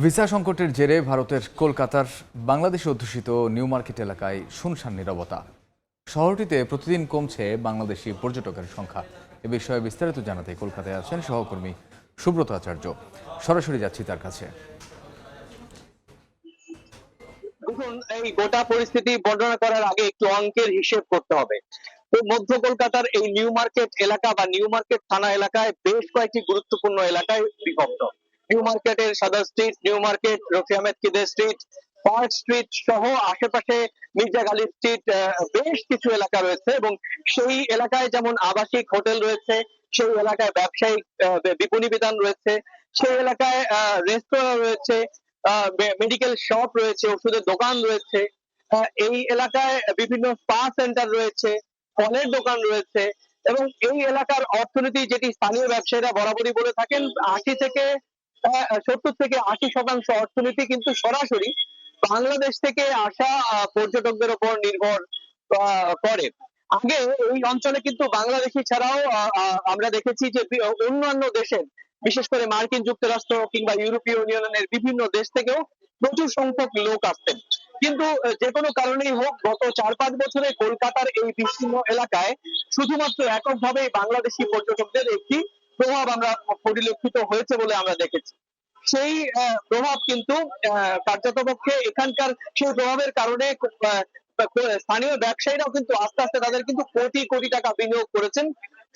Visa সংকটের জেরে ভারতের কলকাতার বাংলাদেশে অধ্যুষিত নিউ মার্কেট এলাকায় শুনশান নীরবতা। শহরটিতে প্রতিদিন কমছে বাংলাদেশি পর্যটকের সংখ্যা। এ বিষয়ে বিস্তারিত জানাতে কলকাতায় আছেন সহকর্মী সুব্রত আচার্য। সরাসরি যাচ্ছি তার কাছে। দেখুন, এই গোটা পরিস্থিতি বর্ণনা করার আগে একটু অঙ্কের হিসেব করতে হবে। তো মধ্য কলকাতার এই নিউ মার্কেট এলাকা বা নিউ মার্কেট থানা এলাকায় বেশ কয়েকটি গুরুত্বপূর্ণ এলাকায় বিভক্ত। নিউ মার্কেটের Sudder street, new market, Rafi Ahmed Kidwai street, park street সহ আশেপাশে মির্জা গালিব স্ট্রিট, বেশ কিছু এলাকা রয়েছে এবং সেই এলাকায় যেমন আবাসিক হোটেল রয়েছে, সেই এলাকায় ব্যবসায়িক বিপণী বিতান রয়েছে, সেই এলাকায় রেস্তোরাঁ রয়েছে, মেডিকেল শপ রয়েছে, ওষুধের দোকান রয়েছে, এই এলাকায় বিভিন্ন স্পা সেন্টার রয়েছে, ফলের দোকান রয়েছে এবং এই এলাকার অর্থনীতি, যেটি স্থানীয় ব্যবসায়ীরা বরাবরই বলে থাকেন, 70 থেকে 80% অর্থনীতি কিন্তু সরাসরি বাংলাদেশ থেকে আসা পর্যটকদের উপর নির্ভর করে। আগে এই অঞ্চলে কিন্তু বাংলাদেশি ছাড়াও আমরা দেখেছি যে অন্যান্য দেশের, বিশেষ করে মার্কিন যুক্তরাষ্ট্র কিংবা ইউরোপীয় ইউনিয়নের বিভিন্ন দেশ থেকেও প্রচুর সংখ্যক লোক আসতেন। কিন্তু যে কোনো কারণেই হোক, গত 4-5 বছরে কলকাতার এই বিস্তীর্ণ এলাকায় শুধুমাত্র এককভাবে বাংলাদেশি পর্যটকদের একটি প্রভাব আমরা পরিলক্ষিত হয়েছে বলে আমরা দেখেছি। সেই প্রভাব কিন্তু কার্যতপক্ষে এখানকার সেই প্রভাবের কারণে স্থানীয় ব্যবসায়ীরাও কিন্তু আস্তে আস্তে তাদের কিন্তু কোটি কোটি টাকা বিনিয়োগ করেছেন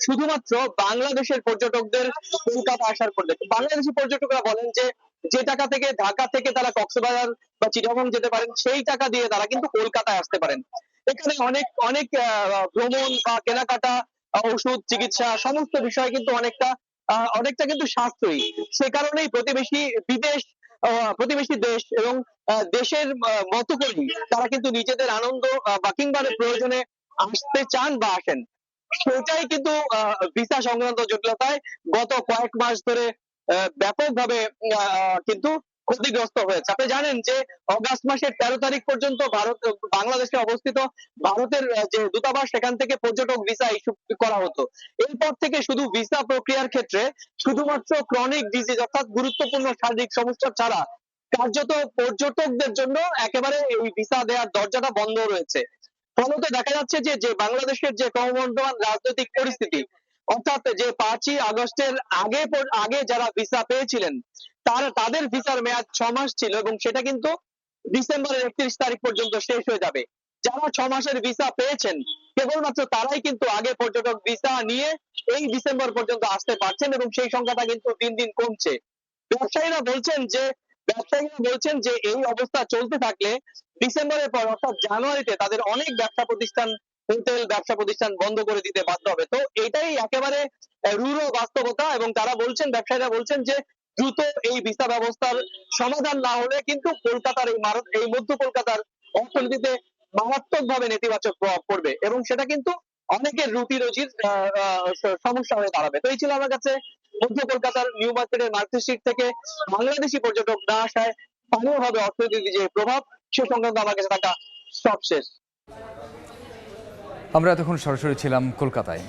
শুধুমাত্র বাংলাদেশের পর্যটকদের কলকাতা আসার পর। বাংলাদেশি পর্যটকরা বলেন যে যে টাকা থেকে ঢাকা থেকে তারা কক্সবাজার বা চিটাগং যেতে পারেন, সেই টাকা দিয়ে তারা কিন্তু কলকাতায় আসতে পারেন। এখানে অনেক অনেক ভ্রমণ বা কেনাকাটা, ওষুধ, চিকিৎসা সমস্ত বিষয় কিন্তু অনেকটা কিন্তু সাশ্রয়ী। সে কারণেই প্রতিবেশী দেশ এবং দেশের মতো করেই তারা কিন্তু নিজেদের আনন্দ বা কিংবা প্রয়োজনে আসতে চান বা আসেন। সেটাই কিন্তু ভিসা সংক্রান্ত জটিলতায় গত কয়েক মাস ধরে ব্যাপকভাবে কিন্তু ক্ষতিগ্রস্ত হয়েছে। আপনি জানেন যে অগাস্ট মাসের 13 তারিখ পর্যন্ত বাংলাদেশে অবস্থিত ভারতের যে দূতাবাস, সেখান থেকে পর্যটক ভিসা ইস্যু করা হতো। এরপর থেকে শুধু ভিসা প্রক্রিয়ার ক্ষেত্রে শুধুমাত্র ক্রনিক ডিজিজ অর্থাৎ গুরুত্বপূর্ণ শারীরিক সমস্যা ছাড়া কার্যত পর্যটকদের জন্য একেবারে এই ভিসা দেওয়ার দরজাটা বন্ধ রয়েছে। ফলত দেখা যাচ্ছে যে যে বাংলাদেশের যে ক্রমবর্ধমান রাজনৈতিক পরিস্থিতি, অর্থাৎ যে 5ই আগস্টের আগে যারা ভিসা পেয়েছিলেন তাদের ভিসার মেয়াদ 6 মাস ছিল এবং সেটা কিন্তু ডিসেম্বরের 31 তারিখ পর্যন্ত শেষ হয়ে যাবে। যারা 6 মাসের ভিসা পেয়েছেন কেবলমাত্র তারাই কিন্তু আগে পর্যটক ভিসা নিয়ে এই ডিসেম্বর পর্যন্ত আসতে পারছেন এবং সেই সংখ্যাটা কিন্তু দিন দিন কমছে। ব্যবসায়ীরা বলছেন যে এই অবস্থা চলতে থাকলে ডিসেম্বরের পর অর্থাৎ জানুয়ারিতে তাদের অনেক ব্যবসা প্রতিষ্ঠান, হোটেল ব্যবসা প্রতিষ্ঠান বন্ধ করে দিতে বাধ্য হবে। তো এটাই একেবারে রূঢ় বাস্তবতা এবং ব্যবসায়ীরা বলছেন যে দ্রুত এই ভিসা ব্যবস্থার সমাধান না হলে কিন্তু কলকাতার এই মধ্য কলকাতার অর্থনীতিতে মারাত্মকভাবে নেতিবাচক প্রভাব পড়বে এবং সেটা কিন্তু অনেকের রুটি রুজির সমস্যা হয়ে দাঁড়াবে। তো এই ছিল আমার কাছে মধ্য কলকাতার নিউ মার্কেটের মার্কেট স্ট্রিট থেকে বাংলাদেশি পর্যটক না আসায় স্থানীয়ভাবে অর্থনীতির যে প্রভাব, সে সংক্রান্ত আমার কাছে থাকা সব শেষ। আমরা এতক্ষণ সরাসরি ছিলাম কলকাতায়।